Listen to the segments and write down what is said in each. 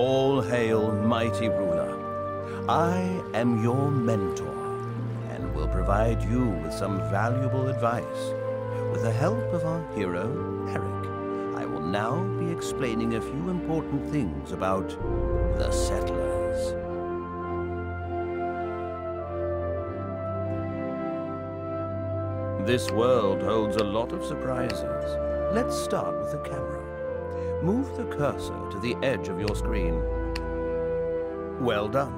All hail, mighty ruler. I am your mentor, and will provide you with some valuable advice. With the help of our hero, Eric, I will now be explaining a few important things about the Settlers. This world holds a lot of surprises. Let's start with the camera. Move the cursor to the edge of your screen. Well done.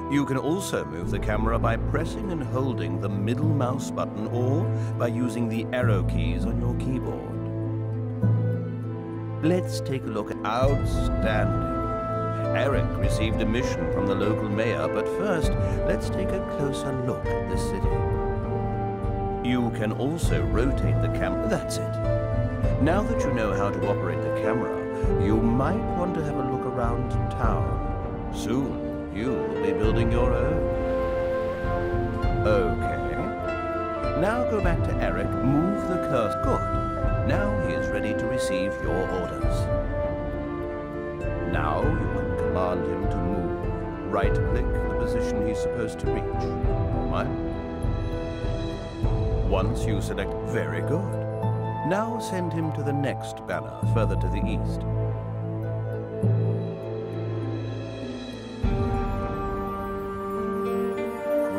You can also move the camera by pressing and holding the middle mouse button or by using the arrow keys on your keyboard. Let's take a look at Outstanding. Eric received a mission from the local mayor, but first, let's take a closer look at this city. You can also rotate the camera. That's it. Now that you know how to operate the camera, you might want to have a look around town. Soon, you will be building your own. Okay. Now go back to Eric, move the cursor. Good. Now he is ready to receive your orders. Now you can command him to move. Right-click the position he's supposed to reach. All right. Once you select very good. Now send him to the next banner, further to the east.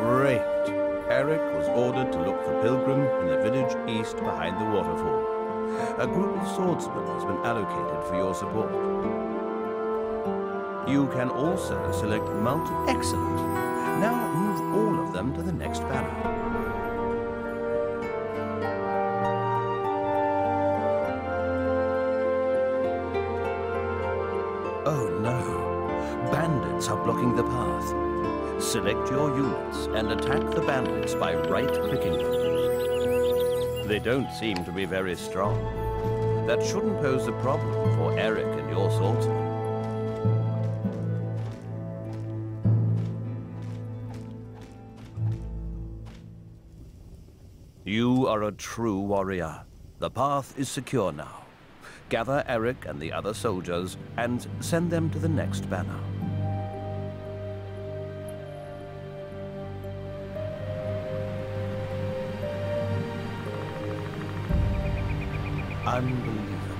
Great! Eric was ordered to look for Pilgrim in the village east behind the waterfall. A group of swordsmen has been allocated for your support. You can also select Excellent! Now move all of them to the next banner. Oh no, bandits are blocking the path. Select your units and attack the bandits by right-clicking them. They don't seem to be very strong. That shouldn't pose a problem for Eric and your swordsman. You are a true warrior. The path is secure now. Gather Eric and the other soldiers and send them to the next banner. Unbelievable.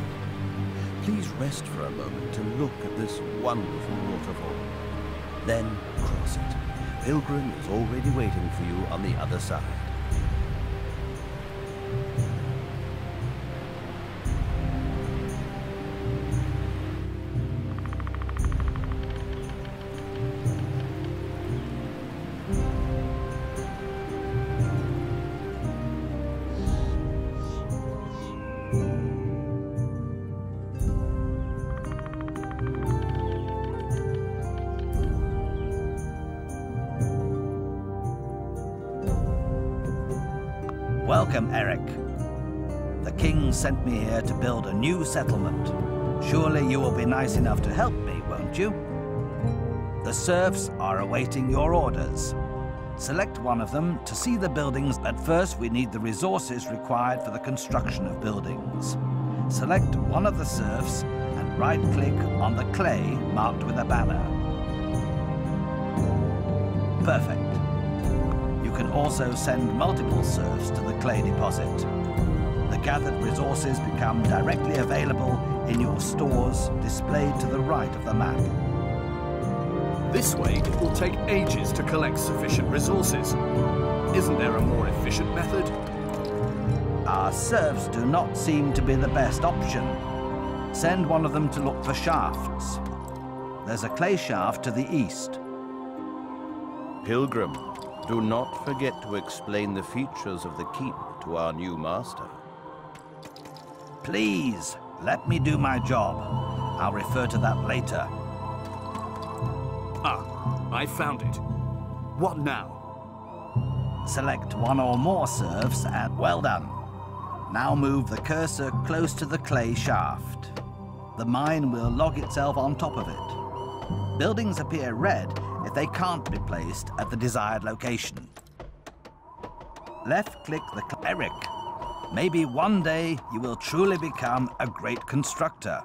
Please rest for a moment to look at this wonderful waterfall. Then cross it. Pilgrim is already waiting for you on the other side. Welcome, Eric. The king sent me here to build a new settlement. Surely you will be nice enough to help me, won't you? The serfs are awaiting your orders. Select one of them to see the buildings, but first we need the resources required for the construction of buildings. Select one of the serfs and right-click on the clay marked with a banner. Perfect. You can also send multiple serfs to the clay deposit. The gathered resources become directly available in your stores displayed to the right of the map. This way, it will take ages to collect sufficient resources. Isn't there a more efficient method? Our serfs do not seem to be the best option. Send one of them to look for shafts. There's a clay shaft to the east. Pilgrim, do not forget to explain the features of the keep to our new master. Please, let me do my job. I'll refer to that later. Ah, I found it. What now? Select one or more serfs and well done. Now move the cursor close to the clay shaft. The mine will log itself on top of it. Buildings appear red if they can't be placed at the desired location. Left-click the Eric. Maybe one day you will truly become a great constructor.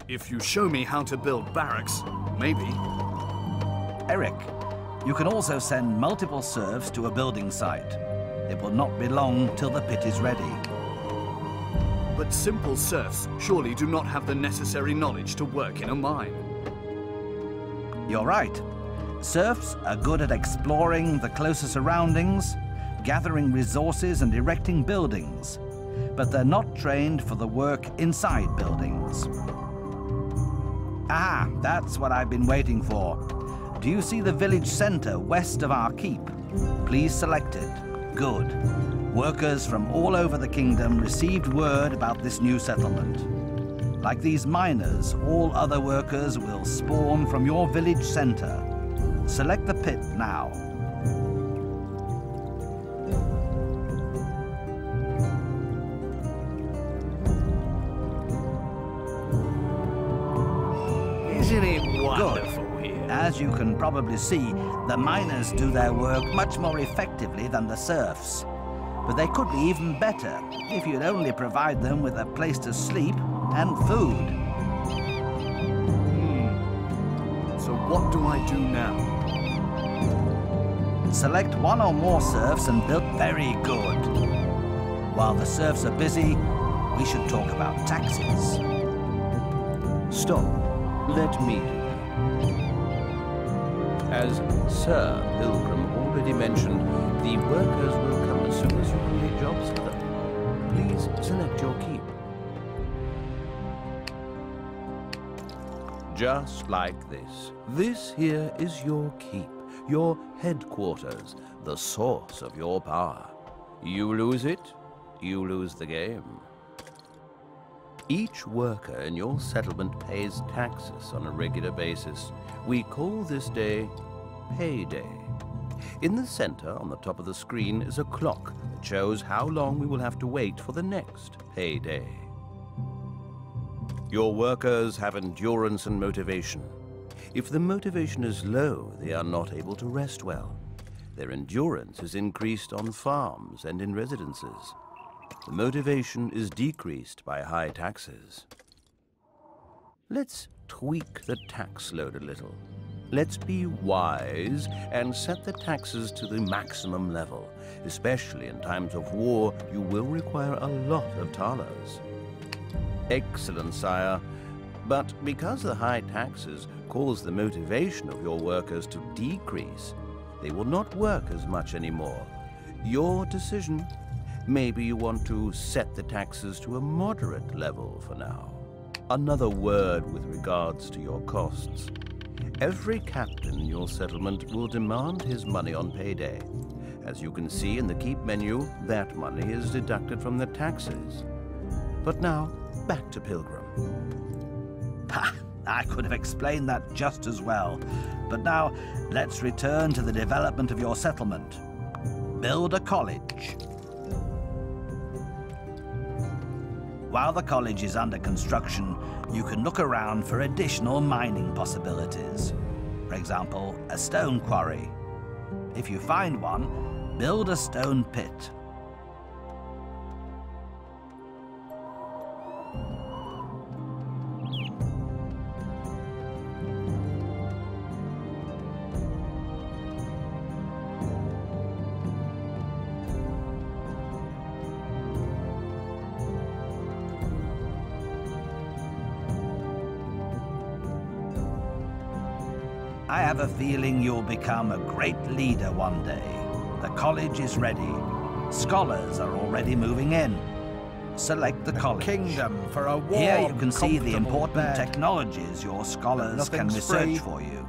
If you show me how to build barracks, maybe. Eric, you can also send multiple serfs to a building site. It will not be long till the pit is ready. But simple serfs surely do not have the necessary knowledge to work in a mine. You're right. Serfs are good at exploring the closer surroundings, gathering resources and erecting buildings, but they're not trained for the work inside buildings. Ah, that's what I've been waiting for. Do you see the village center west of our keep? Please select it. Good. Workers from all over the kingdom received word about this new settlement. Like these miners, all other workers will spawn from your village center. Select the pit now. Isn't it wonderful here? As you can probably see, the miners do their work much more effectively than the serfs. But they could be even better if you'd only provide them with a place to sleep and food. So what do I do now? Select one or more serfs and build very good. While the serfs are busy, we should talk about taxes. Stop. Let me do that. As Sir Pilgrim already mentioned, the workers will come as soon as you create jobs for them. Please select your keep. Just like this. This here is your keep, your headquarters, the source of your power. You lose it, you lose the game. Each worker in your settlement pays taxes on a regular basis. We call this day payday. In the center, on the top of the screen, is a clock that shows how long we will have to wait for the next payday. Your workers have endurance and motivation. If the motivation is low, they are not able to rest well. Their endurance is increased on farms and in residences. The motivation is decreased by high taxes. Let's tweak the tax load a little. Let's be wise and set the taxes to the maximum level. Especially in times of war, you will require a lot of thalers. Excellent, sire. But because the high taxes cause the motivation of your workers to decrease, they will not work as much anymore. Your decision. Maybe you want to set the taxes to a moderate level for now. Another word with regards to your costs. Every captain in your settlement will demand his money on payday. As you can see in the keep menu, that money is deducted from the taxes. But now, back to Pilgrim. Ha! I could have explained that just as well. But now, let's return to the development of your settlement. Build a college. While the college is under construction, you can look around for additional mining possibilities. For example, a stone quarry. If you find one, build a stone pit. I have a feeling you'll become a great leader one day. The college is ready. Scholars are already moving in. Select the college. Kingdom for a warm, Here you can see the comfortable important bed. technologies your scholars can Nothing's research free. for you.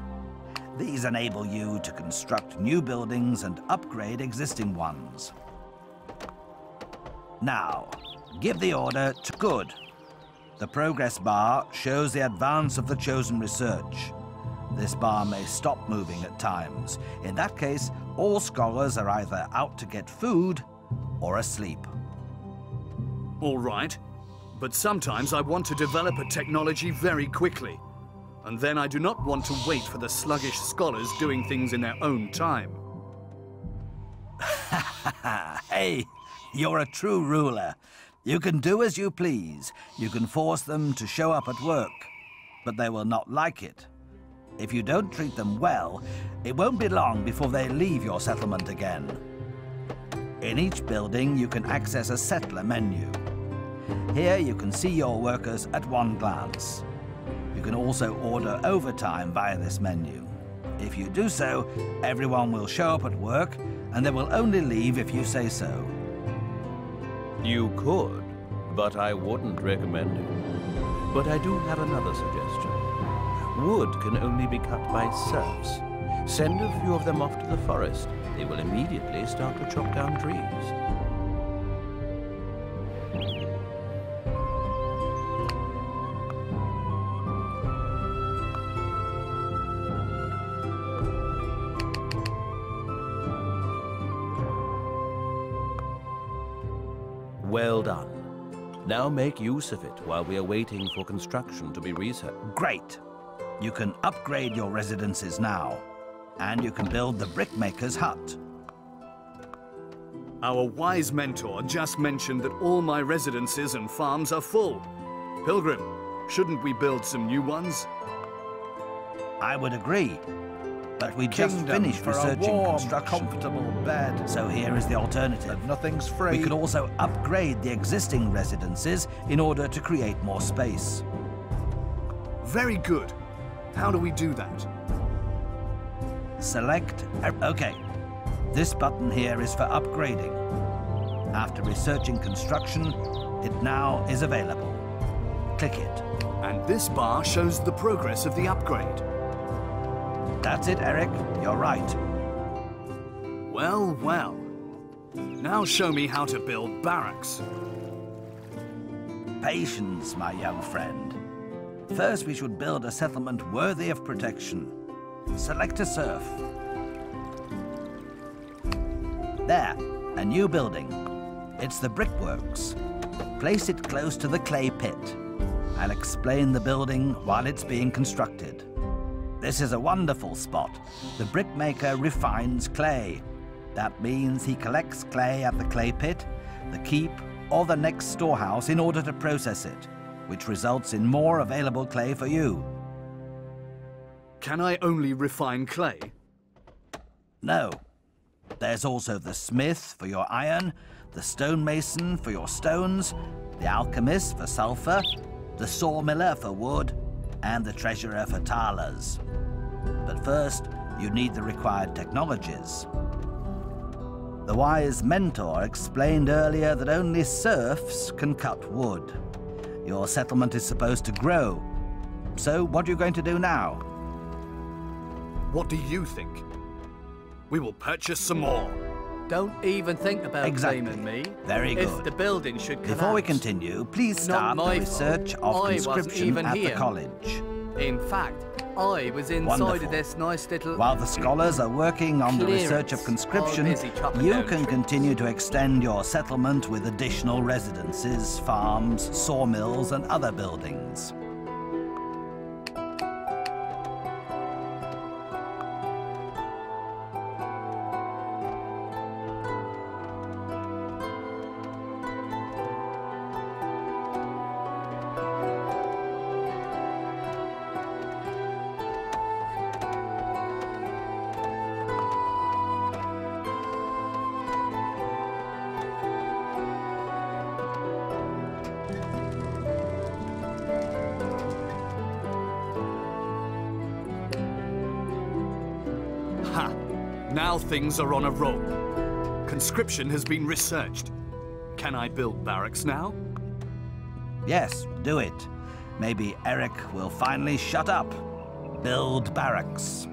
These enable you to construct new buildings and upgrade existing ones. Now, give the order to good. The progress bar shows the advance of the chosen research. This bar may stop moving at times. In that case, all scholars are either out to get food or asleep. All right, but sometimes I want to develop a technology very quickly. And then I do not want to wait for the sluggish scholars doing things in their own time. Hey, you're a true ruler. You can do as you please. You can force them to show up at work. but they will not like it. If you don't treat them well, it won't be long before they leave your settlement again. In each building, you can access a settler menu. Here you can see your workers at one glance. You can also order overtime via this menu. If you do so, everyone will show up at work, and they will only leave if you say so. You could, but I wouldn't recommend it. But I do have another suggestion. Wood can only be cut by serfs. Send a few of them off to the forest. They will immediately start to chop down trees. Well done. Now make use of it while we are waiting for construction to be reset. Great. You can upgrade your residences now, and you can build the brickmaker's hut. Our wise mentor just mentioned that all my residences and farms are full. Pilgrim, shouldn't we build some new ones? I would agree, but we just finished researching construction. Comfortable bed. So here is the alternative. But nothing's free. We could also upgrade the existing residences in order to create more space. Very good. How do we do that? Select... Okay. This button here is for upgrading. After researching construction, it now is available. Click it. And this bar shows the progress of the upgrade. That's it, Eric. You're right. Well, well. Now show me how to build barracks. Patience, my young friend. First, we should build a settlement worthy of protection. Select a serf. There, a new building. It's the brickworks. Place it close to the clay pit. I'll explain the building while it's being constructed. This is a wonderful spot. The brickmaker refines clay. That means he collects clay at the clay pit, the keep, or the next storehouse in order to process it, which results in more available clay for you. Can I only refine clay? No. There's also the smith for your iron, the stonemason for your stones, the alchemist for sulfur, the sawmiller for wood, and the treasurer for talers. But first, you need the required technologies. The wise mentor explained earlier that only serfs can cut wood. Your settlement is supposed to grow. So what are you going to do now? What do you think? We will purchase some more. Don't even think about blaming me. Very good. If the building should collapse. Before we continue, please start the research of conscription at the college. In fact, I was inside of this nice little... While the scholars are working on the research of conscription, you can continue to extend your settlement with additional residences, farms, sawmills, and other buildings. Ha! Now things are on a roll. Conscription has been researched. Can I build barracks now? Yes, do it. Maybe Eric will finally shut up. Build barracks.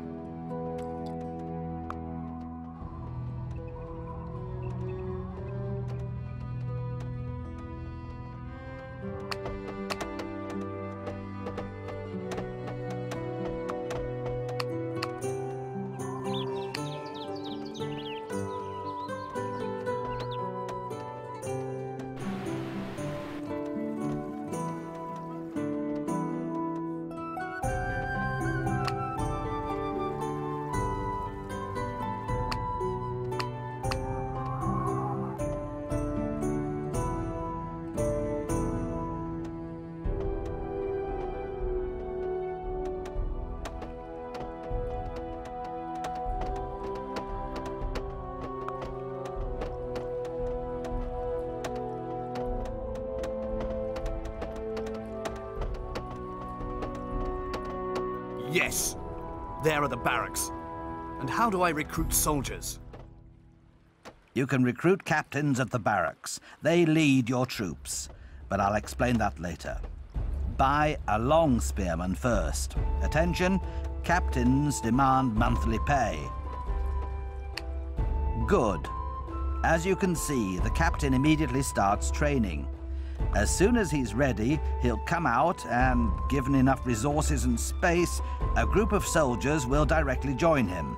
Yes. There are the barracks. And how do I recruit soldiers? You can recruit captains at the barracks. They lead your troops. But I'll explain that later. Buy a long spearman first. Attention, captains demand monthly pay. Good. As you can see, the captain immediately starts training. As soon as he's ready, he'll come out and, given enough resources and space, a group of soldiers will directly join him.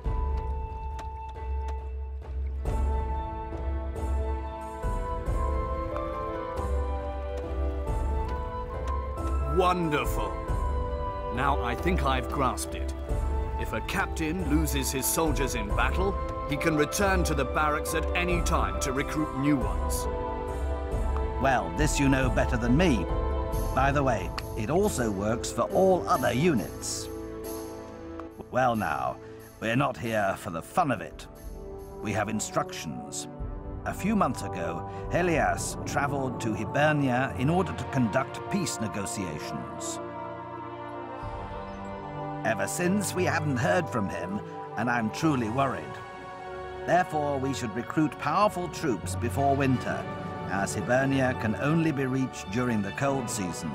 Wonderful. Now I think I've grasped it. If a captain loses his soldiers in battle, he can return to the barracks at any time to recruit new ones. Well, this you know better than me. By the way, it also works for all other units. Well now, we're not here for the fun of it. We have instructions. A few months ago, Helias traveled to Hibernia in order to conduct peace negotiations. Ever since, we haven't heard from him, and I'm truly worried. Therefore, we should recruit powerful troops before winter, as Hibernia can only be reached during the cold season.